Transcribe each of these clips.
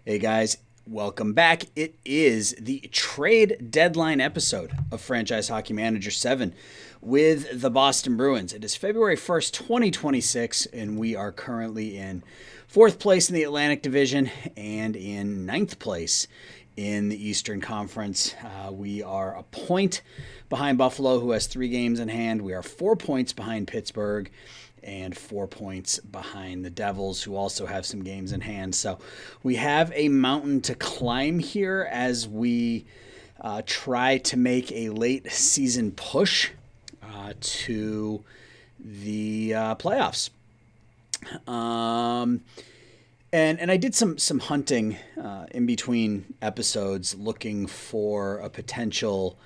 Hey guys, welcome back. It is the trade deadline episode of Franchise Hockey Manager 7 with the Boston Bruins. It is February 1st, 2026, and we are currently in 4th place in the Atlantic Division and in 9th place in the Eastern Conference. We are a point behind Buffalo, who has 3 games in hand. We are 4 points behind Pittsburgh and 4 points behind the Devils, who also have some games in hand. So we have a mountain to climb here as we try to make a late season push to the playoffs. And I did some hunting in between episodes, looking for a potential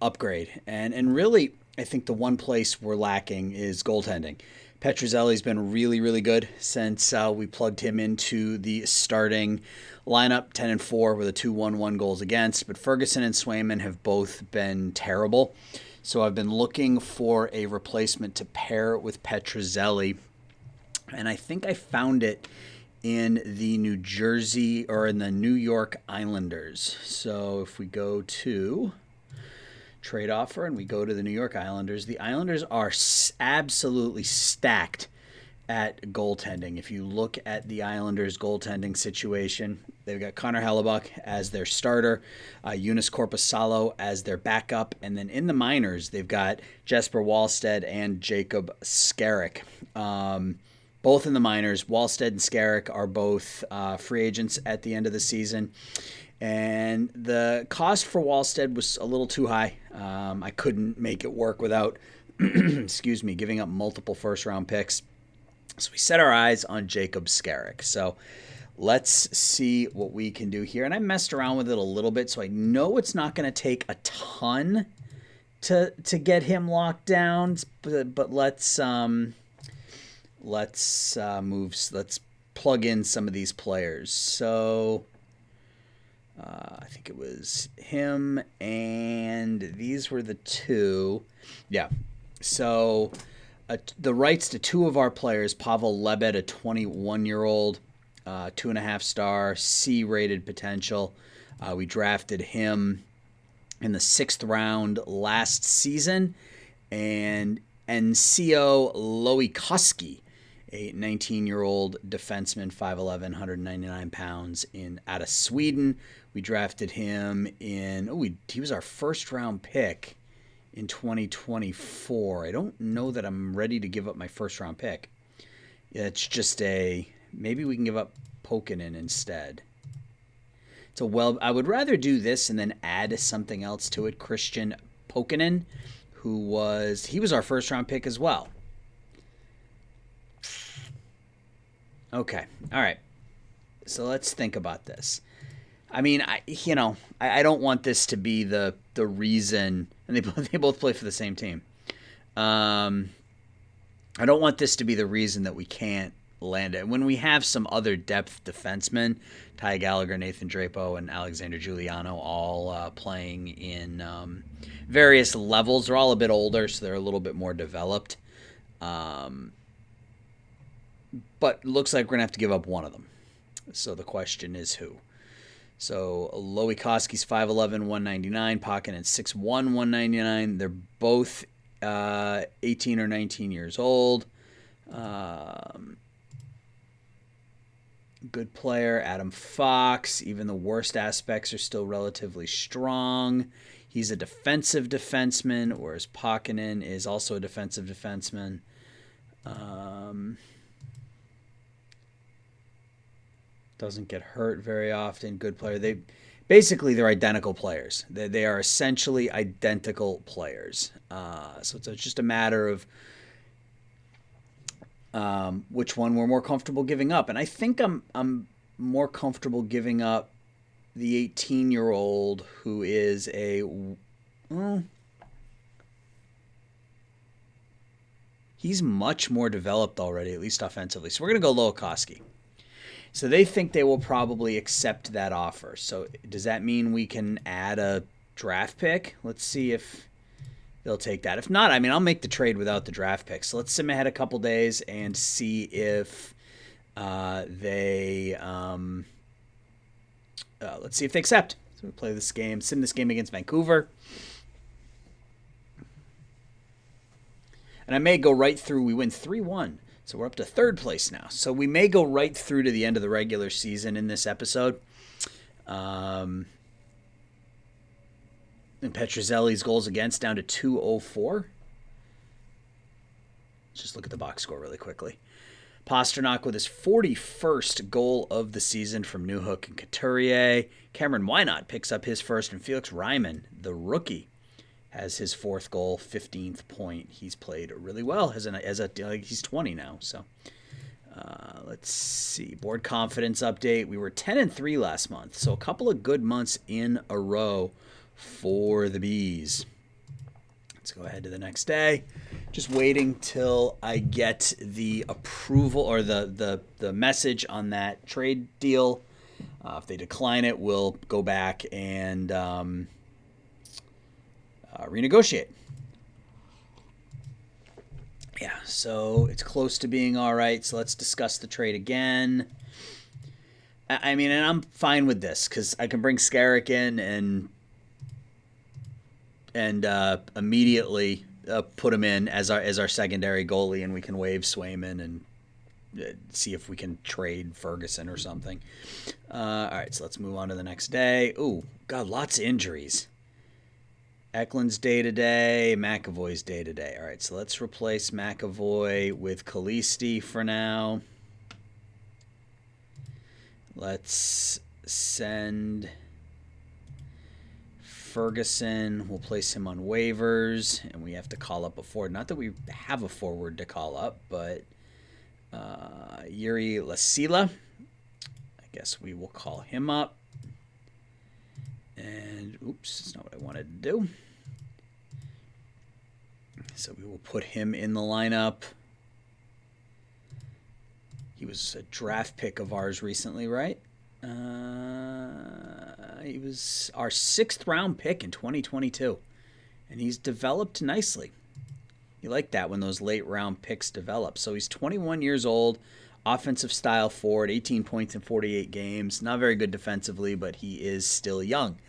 upgrade, and really, I think the one place we're lacking is goaltending. Petruzzelli's been really, really good since we plugged him into the starting lineup, 10-4 with a 2.11 goals against. But Ferguson and Swayman have both been terrible. So I've been looking for a replacement to pair with Petruzzelli. And I think I found it in the New York Islanders. So if we go to trade offer and we go to the New York Islanders, the Islanders are absolutely stacked at goaltending. If you look at the Islanders goaltending situation, they've got Connor Hellebuck as their starter, Joonas Korpisalo as their backup, and then in the minors they've got Jesper Wallstedt and Jacob Skarek. Both in the minors. Wallstedt and Skarek are both free agents at the end of the season. And the cost for Wallstedt was a little too high. I couldn't make it work without, giving up multiple first-round picks. So we set our eyes on Jacob Skarek. So let's see what we can do here. And I messed around with it a little bit, so I know it's not going to take a ton to get him locked down. But let's plug in some of these players. So I think it was him, and these were the two. Yeah. So the rights to 2 of our players, Pavel Lebed, a 21-year-old, 2.5-star, C-rated potential. We drafted him in the 6th round last season. And Ncio Loikoski, a 19-year-old defenseman, 5'11", 199 pounds, out of Sweden. We drafted him he was our first-round pick in 2024. I don't know that I'm ready to give up my first-round pick. It's just maybe we can give up Pokinen instead. I would rather do this and then add something else to it. Christian Pokinen, he was our first-round pick as well. Okay. All right. So let's think about this. I mean, I don't want this to be the reason, and they both play for the same team. I don't want this to be the reason that we can't land it. When we have some other depth defensemen, Ty Gallagher, Nathan Drapeau, and Alexander Giuliano all playing in various levels. They're all a bit older, so they're a little bit more developed. But looks like we're going to have to give up one of them. So the question is who? So Loikoski's 5'11", 199, Pokinen 6'1", 199. They're both 18 or 19 years old. Good player. Adam Fox, even the worst aspects are still relatively strong. He's a defensive defenseman, whereas Pokinen is also a defensive defenseman. Doesn't get hurt very often. Good player. They're identical players. They are essentially identical players. So it's just a matter of which one we're more comfortable giving up. And I think I'm more comfortable giving up the 18-year-old who is he's much more developed already, at least offensively. So we're going to go Loikoski. So they think they will probably accept that offer. So does that mean we can add a draft pick? Let's see if they'll take that. If not, I'll make the trade without the draft pick. So let's sim ahead a couple days and see if Let's see if they accept. So we play this game, sim this game against Vancouver. And I may go right through. We win 3-1. So we're up to third place now. So we may go right through to the end of the regular season in this episode. And Petruzzelli's goals against down to 204. Let's just look at the box score really quickly. Pastrnak with his 41st goal of the season from Newhook and Couturier. Cameron Wynot picks up his first, and Felix Ryman, the rookie, has his fourth goal, 15th point. He's played really well he's 20 now. So let's see. Board confidence update. We were 10-3 last month, so a couple of good months in a row for the Bees. Let's go ahead to the next day. Just waiting till I get the approval or the message on that trade deal. If they decline it, we'll go back and renegotiate. Yeah, so it's close to being all right. So let's discuss the trade again. I mean, and I'm fine with this because I can bring Skarek in and immediately put him in as our secondary goalie, and we can waive Swayman and see if we can trade Ferguson or something. All right, so let's move on to the next day. Ooh, God, lots of injuries. Eklund's day-to-day, McAvoy's day-to-day. All right, so let's replace McAvoy with Kalisti for now. Let's send Ferguson. We'll place him on waivers, and we have to call up a forward. Not that we have a forward to call up, but Yuri Lasila. I guess we will call him up. And, oops, that's not what I wanted to do. So we will put him in the lineup. He was a draft pick of ours recently, right? He was our 6th round pick in 2022. And he's developed nicely. You like that when those late round picks develop. So he's 21 years old. Offensive style forward, 18 points in 48 games. Not very good defensively, but he is still young.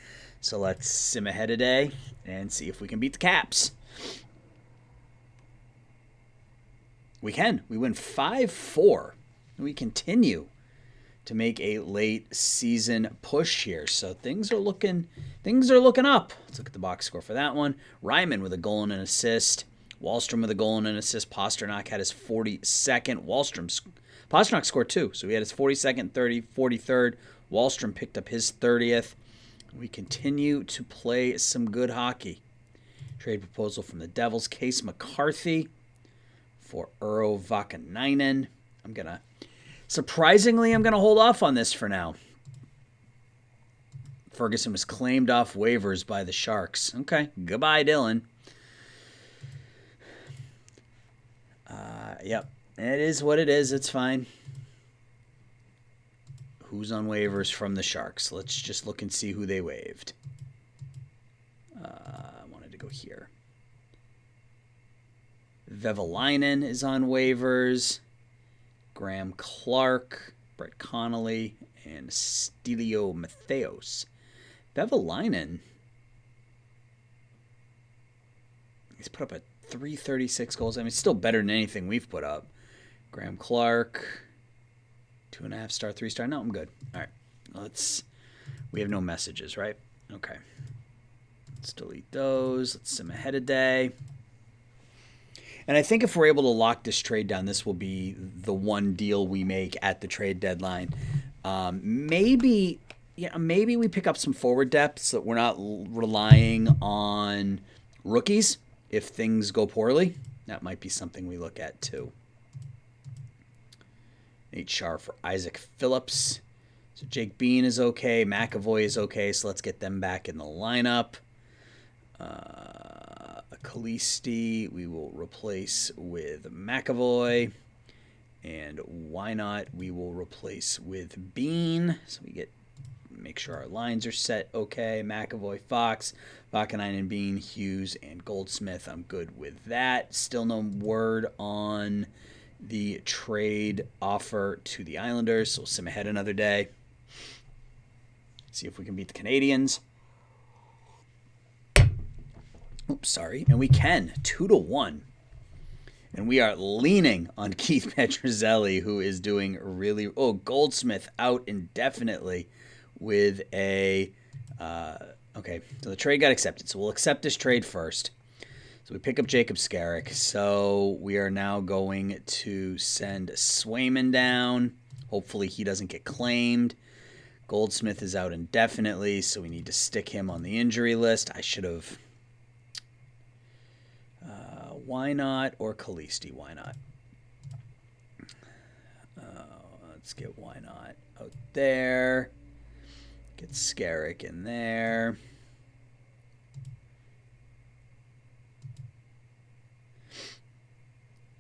So let's sim ahead a day and see if we can beat the Caps. We can. We win 5-4. We continue to make a late season push here. So things are looking up. Let's look at the box score for that one. Ryman with a goal and an assist. Wahlstrom with a goal and an assist. Pastrnak had his 42nd. Pastrnak scored 2, so he had his 42nd, 43rd. Wahlstrom picked up his 30th. We continue to play some good hockey. Trade proposal from the Devils. Case McCarthy for Urho Vakanainen. Surprisingly, I'm going to hold off on this for now. Ferguson was claimed off waivers by the Sharks. Okay, goodbye, Dylan. Yep. It is what it is. It's fine. Who's on waivers from the Sharks? Let's just look and see who they waived. I wanted to go here. Vevalainen is on waivers. Graham Clark, Brett Connolly, and Stelio Matheos. Vevalainen, he's put up a 336 goals. I mean, it's still better than anything we've put up. Graham Clark, 2.5 star, 3 star. No, I'm good. All right. We have no messages, right? Okay. Let's delete those. Let's sim ahead a day. And I think if we're able to lock this trade down, this will be the one deal we make at the trade deadline. Maybe we pick up some forward depth so that we're not relying on rookies if things go poorly. That might be something we look at too. Nate Shar for Isaac Phillips. So Jake Bean is okay. McAvoy is okay. So let's get them back in the lineup. Kalisti we will replace with McAvoy. And why not? We will replace with Bean. So we make sure our lines are set okay. McAvoy, Fox, Vakanainen, Bean, Hughes, and Goldsmith. I'm good with that. Still no word on the trade offer to the Islanders. So we'll sim ahead another day. See if we can beat the Canadians. Oops, sorry. And we can. 2-1. And we are leaning on Keith Petruzzelli, who is doing really... Oh, Goldsmith out indefinitely with a... Okay, so the trade got accepted. So we'll accept this trade first. So we pick up Jacob Skarek. So we are now going to send Swayman down. Hopefully he doesn't get claimed. Goldsmith is out indefinitely, so we need to stick him on the injury list. I should have... why not? Or Khalisti, why not? Let's get why not out there. Get Skarek in there.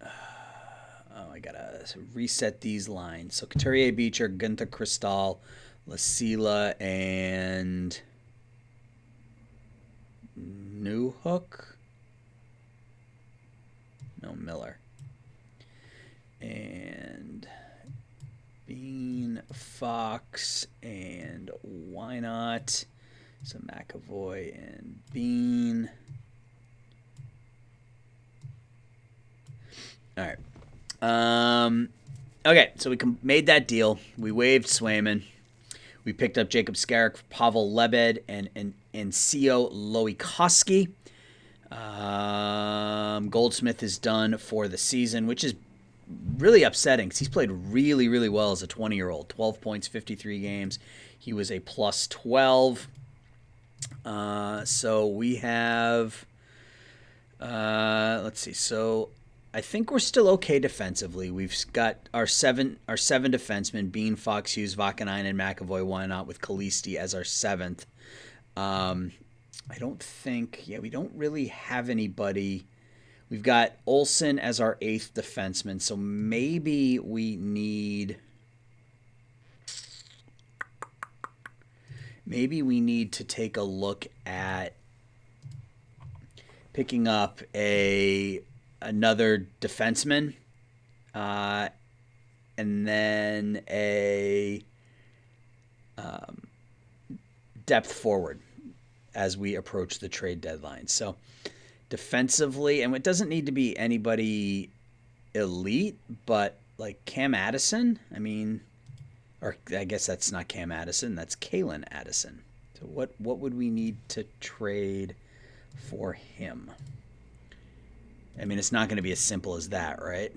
I gotta reset these lines. So Couturier, Beecher, Gunther, Cristal, Lasila, and Newhook. No, Miller. And Bean, Fox, and why not? So McAvoy and Bean. All right. Okay, so we made that deal. We waived Swayman. We picked up Jacob Skarek for Pavel Lebed and Cio Loikoski. Goldsmith is done for the season, which is really upsetting because he's played really, really well as a 20-year-old. 12 points, 53 games. He was a plus 12. So we have... let's see. So I think we're still okay defensively. We've got our seven defensemen, Bean, Fox, Hughes, Vakanainen, McAvoy, why not, with Khalisti as our seventh. I don't think, we don't really have anybody. We've got Olsen as our eighth defenseman, so maybe we need to take a look at picking up another defenseman, and then a depth forward as we approach the trade deadline. So defensively, and it doesn't need to be anybody elite, but like Cam Addison, or I guess that's not Cam Addison, that's Kalen Addison. So what would we need to trade for him? It's not going to be as simple as that, right?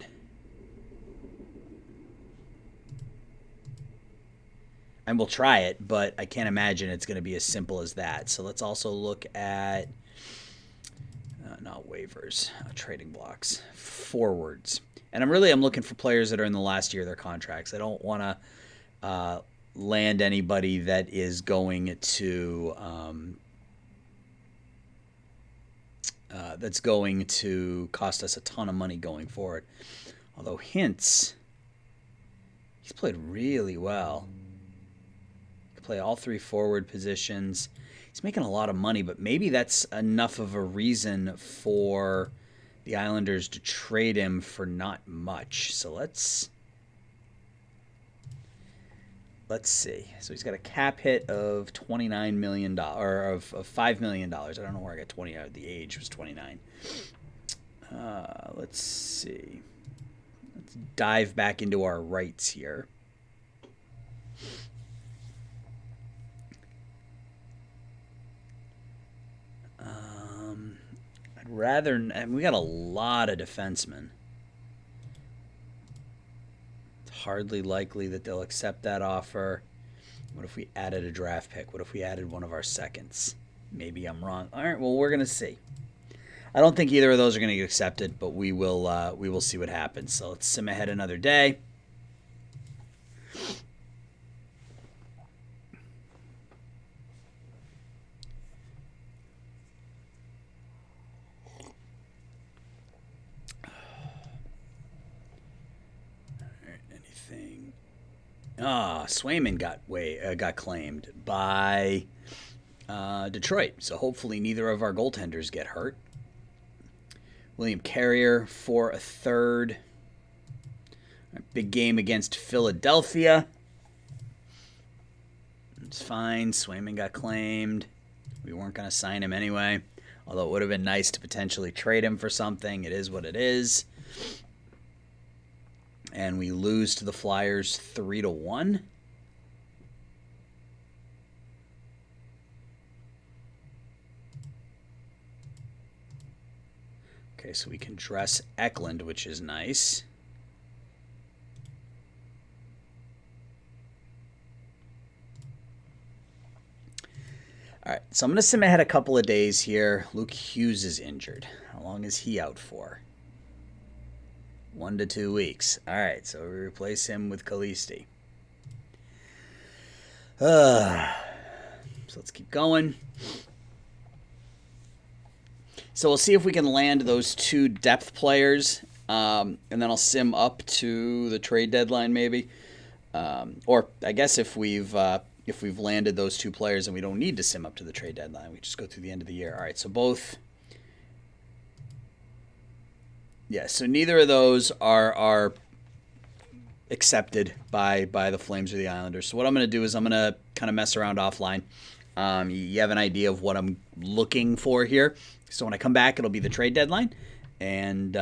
And we'll try it, but I can't imagine it's going to be as simple as that. So let's also look at, not waivers, trading blocks, forwards. And I'm looking for players that are in the last year of their contracts. I don't want to land anybody that is going to that's going to cost us a ton of money going forward. Although Hintz, he's played really well. He can play all three forward positions. He's making a lot of money, but maybe that's enough of a reason for the Islanders to trade him for not much. So let's see. So he's got a cap hit of $29 million, or of $5 million. I don't know where I got 20 out. The age was 29. Let's see. Let's dive back into our rights here. I'd rather... we got a lot of defensemen. Hardly likely that they'll accept that offer. What if we added a draft pick? What if we added one of our seconds? Maybe I'm wrong. All right, well, we're going to see. I don't think either of those are going to get accepted, but we will see what happens. So let's sim ahead another day. Swayman got claimed by Detroit, so hopefully neither of our goaltenders get hurt. William Carrier for a third. Big game against Philadelphia. It's fine. Swayman got claimed. We weren't going to sign him anyway. Although it would have been nice to potentially trade him for something. It is what it is. And we lose to the Flyers 3-1. Okay, so we can dress Eklund, which is nice. All right, so I'm going to sim ahead a couple of days here. Luke Hughes is injured. How long is he out for? 1 to 2 weeks. All right, so we replace him with Kalisti. So let's keep going. So we'll see if we can land those 2 depth players, and then I'll sim up to the trade deadline maybe. Or I guess if we've landed those 2 players and we don't need to sim up to the trade deadline, we just go through the end of the year. All right, so both. Yeah, so neither of those are accepted by the Flames or the Islanders. So what I'm going to do is I'm going to kind of mess around offline. You have an idea of what I'm looking for here. So when I come back, it'll be the trade deadline, and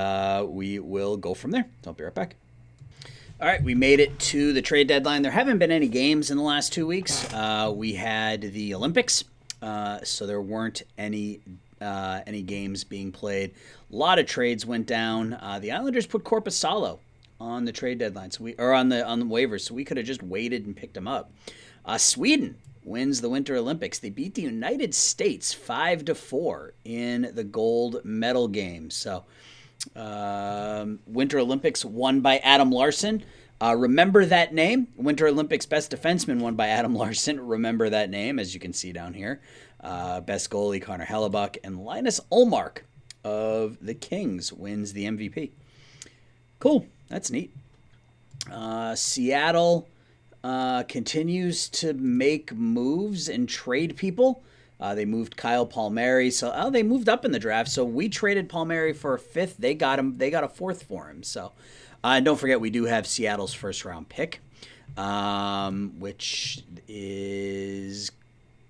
we will go from there. So I'll be right back. All right, we made it to the trade deadline. There haven't been any games in the last 2 weeks. We had the Olympics, so there weren't any games being played. A lot of trades went down. The Islanders put Korpisalo on the trade deadline, on the waivers, so we could have just waited and picked him up. Sweden wins the Winter Olympics. They beat the United States 5-4 in the gold medal game. So, Winter Olympics won by Adam Larsson. Remember that name. Winter Olympics best defenseman won by Adam Larsson. Remember that name, as you can see down here. Best goalie, Connor Hellebuck. And Linus Ullmark of the Kings wins the MVP. Cool. That's neat. Seattle continues to make moves and trade people. They moved Kyle Palmieri. So they moved up in the draft. So we traded Palmieri for a 5th. They got him. They got a 4th for him. So and don't forget, we do have Seattle's 1st round pick, which is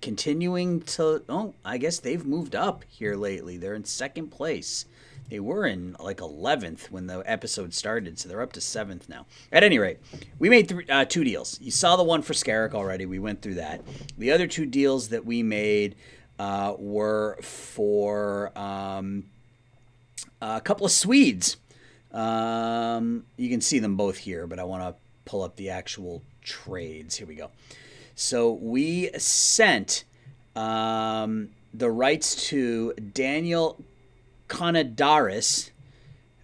continuing to. Oh, I guess they've moved up here lately. They're in 2nd place. They were in like 11th when the episode started, so they're up to 7th now. At any rate, we made 2 deals. You saw the one for Skarek already. We went through that. The other 2 deals that we made were for a couple of Swedes. You can see them both here, but I want to pull up the actual trades. Here we go. So we sent the rights to Daniel Konadaris,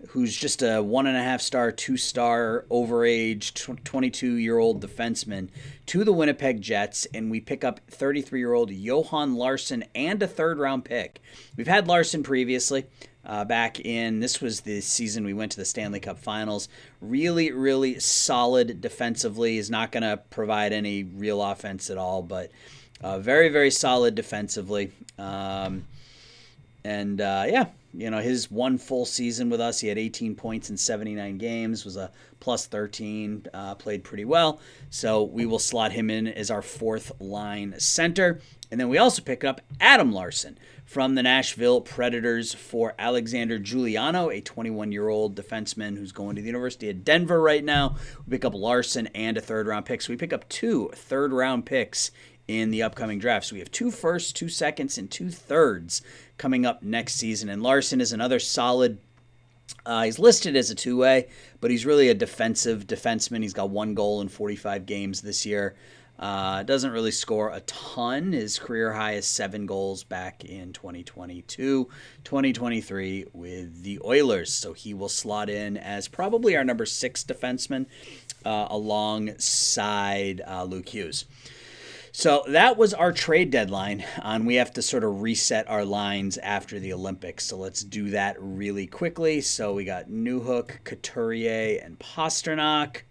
who's just a 1.5-star, 2-star, overage, 22-year-old defenseman, to the Winnipeg Jets, and we pick up 33-year-old Johan Larsson and a 3rd-round pick. We've had Larsson previously. This was the season we went to the Stanley Cup Finals. Really, really solid defensively. Is not going to provide any real offense at all, but very, very solid defensively. His one full season with us, he had 18 points in 79 games, was a plus 13, played pretty well. So we will slot him in as our 4th line center. And then we also pick up Adam Larsson from the Nashville Predators for Alexander Giuliano, a 21-year-old defenseman who's going to the University of Denver right now. We pick up Larsson and a 3rd-round pick. So we pick up 2 3rd-round picks in the upcoming draft. So we have 2 firsts, 2 seconds, and 2 thirds coming up next season. And Larsson is another solid. He's listed as a 2-way, but he's really a defensive defenseman. He's got 1 goal in 45 games this year. Doesn't really score a ton. His career high is 7 goals back in 2022, 2023 with the Oilers. So he will slot in as probably our number 6 defenseman alongside Luke Hughes. So that was our trade deadline, and we have to sort of reset our lines after the Olympics. So let's do that really quickly. So we got Newhook, Couturier, and Pasternak.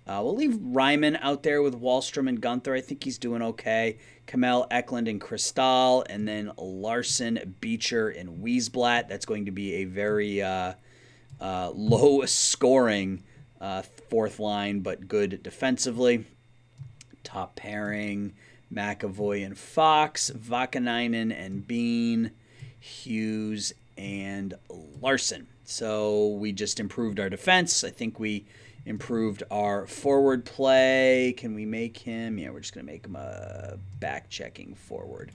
We'll leave Ryman out there with Wallstrom and Gunther. I think he's doing okay. Kamel, Eklund, and Cristal, and then Larson, Beecher, and Wiesblatt. That's going to be a very low-scoring fourth line, but good defensively. Top pairing, McAvoy and Fox, Vakanainen and Bean, Hughes and Larson. So we just improved our defense. I think we improved our forward play. Can we make him? Yeah, we're just going to make him a back-checking forward.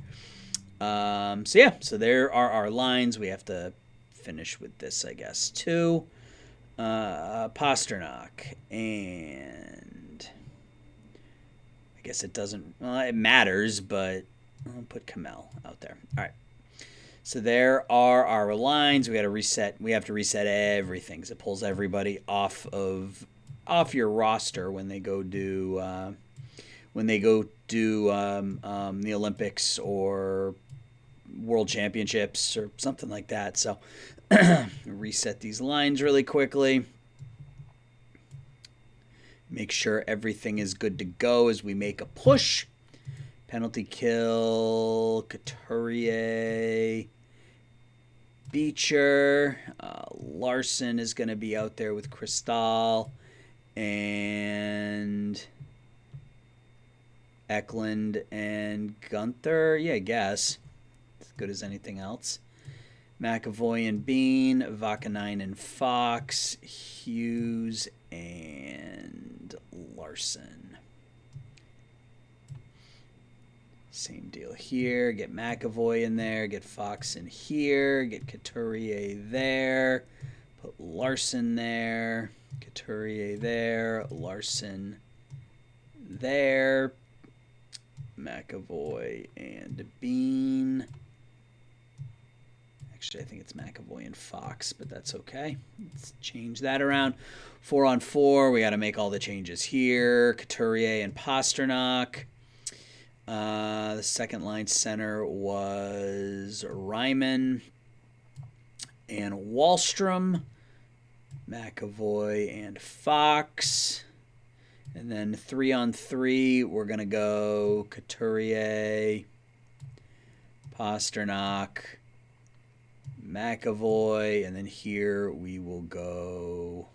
So there are our lines. We have to finish with this, I guess, too. Pasternak, and I guess it doesn't, well, it matters, but I'll put Kamel out there. All right. So there are our lines. We have to reset everything, because it pulls everybody off your roster when they go do the Olympics or World Championships or something like that. So reset these lines really quickly. Make sure everything is good to go as we make a push. Penalty kill, Couturier, Beecher, Larson is going to be out there with Cristal, and Eklund and Gunther. Yeah, I guess. As good as anything else. McAvoy and Bean, Vakanainen and Fox, Hughes and Larson. Same deal here. Get McAvoy in there. Get Fox in here. Get Couturier there. Put Larson there. Couturier there. Larson there. McAvoy and Bean. Actually, I think it's McAvoy and Fox, but that's okay. Let's change that around. 4-on-4. We got to make all the changes here. Couturier and Pasternak. The second line center was Ryman and Wahlstrom. McAvoy and Fox. And then 3-on-3, we're going to go Couturier, Pasternak, McAvoy, and then here we will go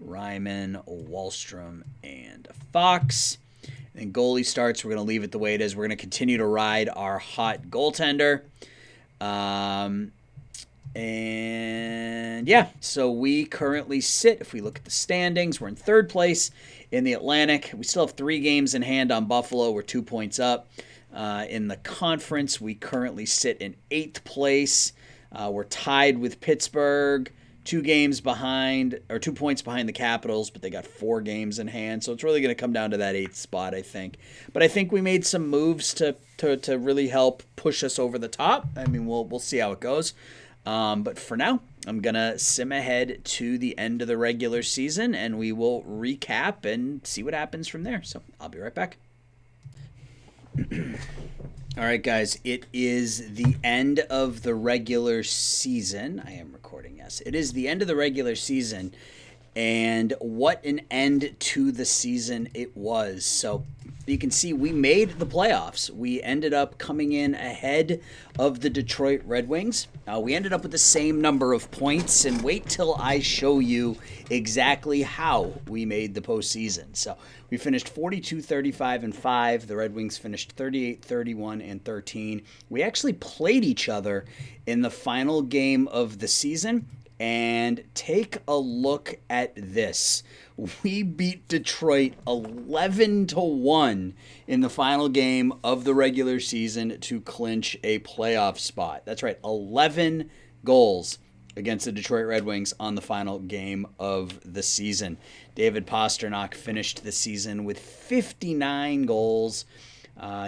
Ryman, Wahlstrom, and Fox. And then goalie starts. We're going to leave it the way it is. We're going to continue to ride our hot goaltender. And yeah, so we currently sit, if we look at the standings, we're in third place in the Atlantic. We still have 3 games in hand on Buffalo. We're 2 points up. In the conference, we currently sit in 8th place. We're tied with Pittsburgh, 2 games behind, or 2 points behind the Capitals, but they got 4 games in hand. So it's really going to come down to that 8th spot, I think. But I think we made some moves to really help push us over the top. I mean, we'll see how it goes. But for now, I'm going to sim ahead to the end of the regular season, and we will recap and see what happens from there. So I'll be right back. All right, guys, it is the end of the regular season. I am recording, yes. It is the end of the regular season, and what an end to the season it was. So you can see we made the playoffs. We ended up coming in ahead of the Detroit Red Wings. We ended up with the same number of points, and wait till I show you exactly how we made the postseason. So we finished 42-35-5. The Red Wings finished 38-31-13. We actually played each other in the final game of the season. And take a look at this. We beat Detroit 11-1 in the final game of the regular season to clinch a playoff spot. That's right, 11 goals against the Detroit Red Wings on the final game of the season. David Pasternak finished the season with 59 goals.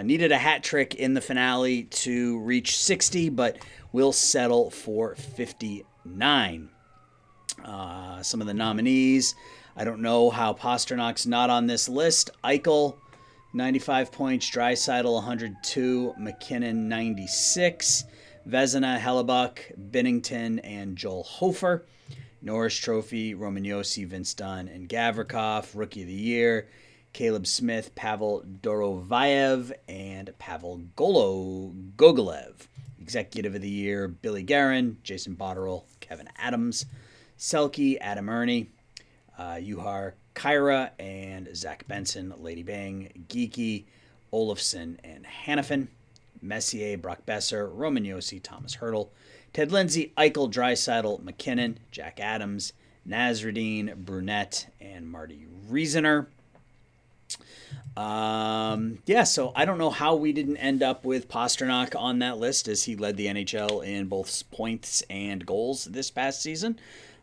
Needed a hat trick in the finale to reach 60, but we'll settle for 59. Some of the nominees. I don't know how Pasternak's not on this list. Eichel, 95 points. Draisaitl, 102. McKinnon, 96. Vezina, Hellebuck, Binnington, and Joel Hofer. Norris Trophy, Romagnosi, Vince Dunn, and Gavrikov. Rookie of the Year, Caleb Smith, Pavel Dorovayev, and Pavel Gogolev. Executive of the Year, Billy Guerin, Jason Botterill, Kevin Adams, Selke, Adam Ernie. Juhar Kyra and Zach Benson, Lady Bang, Geeky, Olafson, and Hannafin. Messier, Brock Besser, Roman Yossi, Thomas Hurdle, Ted Lindsay, Eichel, Draisaitl, McKinnon, Jack Adams, Nasruddin, Brunette, and Marty Riesener. So I don't know how we didn't end up with Pastrnak on that list, as he led the NHL in both points and goals this past season.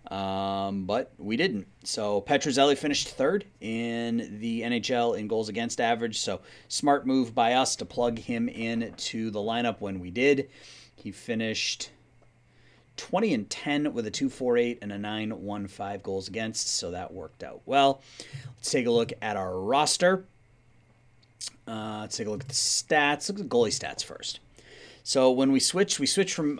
But we didn't. So Petruzzelli finished third in the NHL in goals against average. So smart move by us to plug him into the lineup when we did. He finished 20-10 with a 2.48 and a 9.15 goals against. So that worked out well. Let's take a look at our roster. Let's take a look at the stats. Look at the goalie stats first. So when we switched from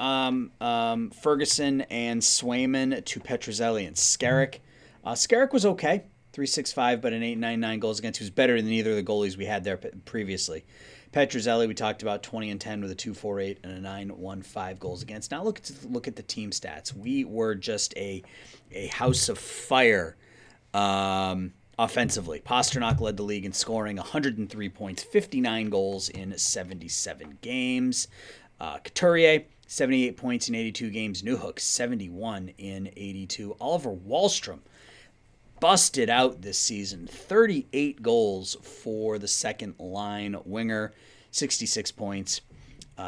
Ferguson and Swayman to Petruzzelli and Skarek. Skarek was okay, 3.65, but an 8.99 goals against. He was better than either of the goalies we had there previously. Petruzzelli, we talked about 20-10 with a 2.48 and a 9.15 goals against. Now look at the team stats. We were just a house of fire. Offensively, Pastrnak led the league in scoring, 103 points, 59 goals in 77 games. Couturier, 78 points in 82 games. Newhook, 71 in 82. Oliver Wahlstrom busted out this season, 38 goals for the second line winger, 66 points.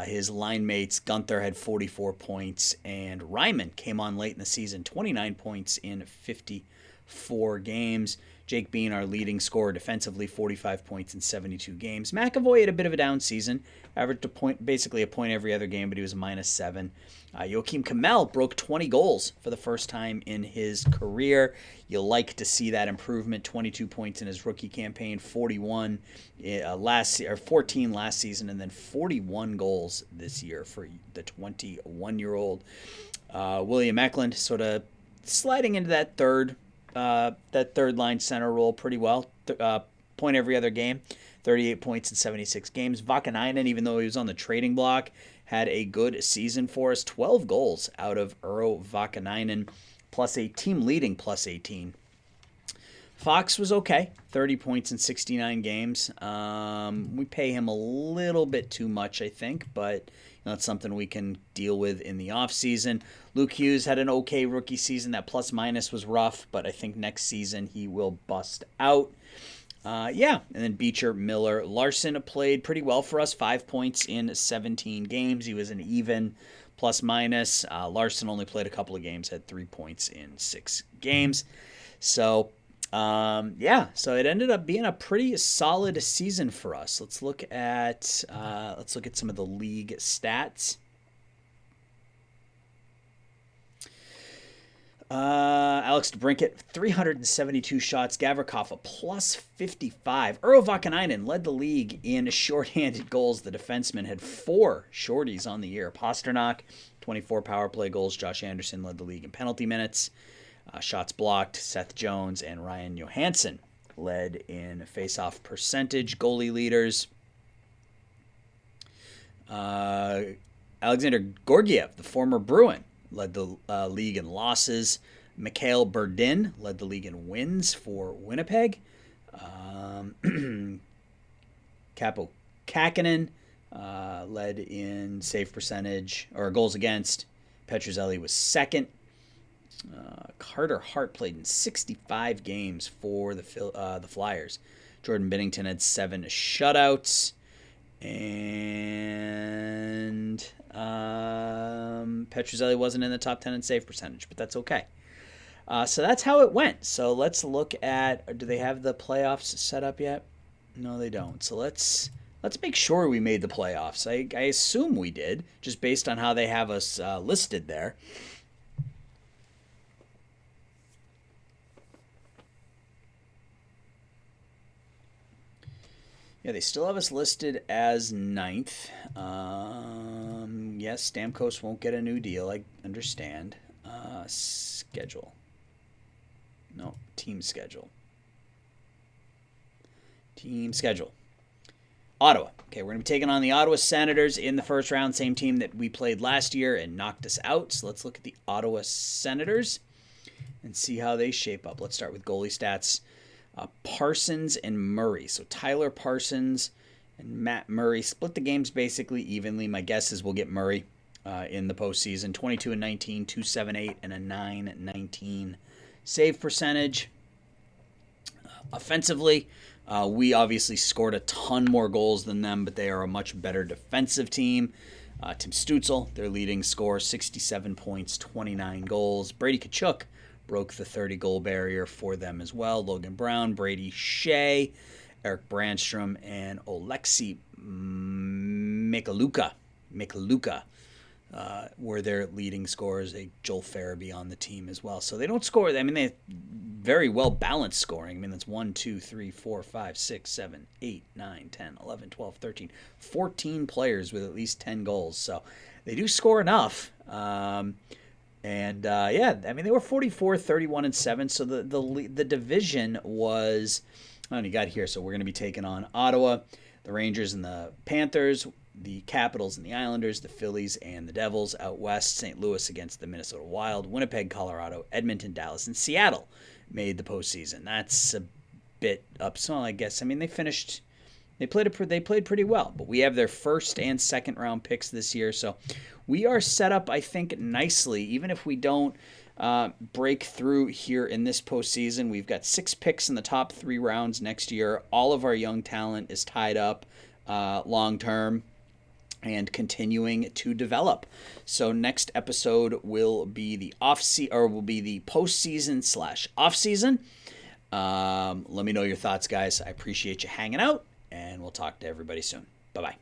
His line mates, Gunther had 44 points, and Ryman came on late in the season, 29 points in 54 games. Jake Bean, our leading scorer defensively, 45 points in 72 games. McAvoy had a bit of a down season, averaged basically a point every other game, but he was a -7. Joakim Kamel broke 20 goals for the first time in his career. You'll like to see that improvement. 22 points in his rookie campaign, 14 last season, and then 41 goals this year for the 21-year-old. William Eklund sort of sliding into that third line center role pretty well. Point every other game, 38 points in 76 games. Vakanainen, even though he was on the trading block, had a good season for us. 12 goals out of Urho Vakanainen, plus a team leading plus 18. Fox was okay, 30 points in 69 games. We pay him a little bit too much, I think, but that's something we can deal with in the offseason. Luke Hughes had an okay rookie season. That plus-minus was rough, but I think next season he will bust out. And then Beecher, Miller, Larson played pretty well for us, 5 points in 17 games. He was an even plus-minus. Larson only played a couple of games, had 3 points in 6 games. So it ended up being a pretty solid season for us. Let's look at some of the league stats. Alex DeBrincat, 372 shots. Gavrikov, a plus 55. Urho Vakanainen led the league in shorthanded goals. The defenseman had 4 shorties on the year. Pastrnak, 24 power play goals. Josh Anderson led the league in penalty minutes. Shots blocked. Seth Jones and Ryan Johansson led in face-off percentage. Goalie leaders. Alexander Georgiev, the former Bruin, led the league in losses. Mikhail Berdin led the league in wins for Winnipeg. Capo Kakinen led in save percentage or goals against. Petruzzelli was second. Carter Hart played in 65 games for the Flyers. Jordan Binnington had 7 shutouts. And Petruzzelli wasn't in the top 10 in save percentage, but that's okay. So that's how it went. So let's look at, do they have the playoffs set up yet? No, they don't. So let's make sure we made the playoffs. I assume we did, just based on how they have us listed there. Yeah, they still have us listed as 9th. Yes, Stamkos won't get a new deal. I understand. Schedule. No, team schedule. Team schedule. Ottawa. Okay, we're going to be taking on the Ottawa Senators in the first round. Same team that we played last year and knocked us out. So let's look at the Ottawa Senators. and see how they shape up. Let's start with goalie stats. Parsons and Murray. So Tyler Parsons and Matt Murray split the games basically evenly. My guess is we'll get Murray in the postseason. 22-19, 2.78, and a 9.19 save percentage. Offensively, we obviously scored a ton more goals than them, but they are a much better defensive team. Tim Stützle, their leading scorer, 67 points, 29 goals. Brady Tkachuk broke the 30-goal barrier for them as well. Logan Brown, Brady Shea, Eric Brandstrom, and Oleksiy Michaluka were their leading scorers. Joel Farabee on the team as well. So they don't score. I mean, they have very well balanced scoring. I mean, that's 1, 2, 3, 4, 5, 6, 7, 8, 9, 10, 11, 12, 13, 14 players with at least 10 goals. So they do score enough. I mean, they were 44, 31, and 7. So the division was, you got here. So we're going to be taking on Ottawa, the Rangers, and the Panthers, the Capitals and the Islanders, the Phillies and the Devils. Out west, St. Louis against the Minnesota Wild, Winnipeg, Colorado, Edmonton, Dallas, and Seattle made the postseason. That's a bit up. So I guess, I mean, they played pretty well, but we have their first and second round picks this year. So we are set up, I think, nicely. Even if we don't break through here in this postseason, we've got 6 picks in the top 3 rounds next year. All of our young talent is tied up long term and continuing to develop. So next episode will be the postseason / off season. Let me know your thoughts, guys. I appreciate you hanging out, and we'll talk to everybody soon. Bye-bye.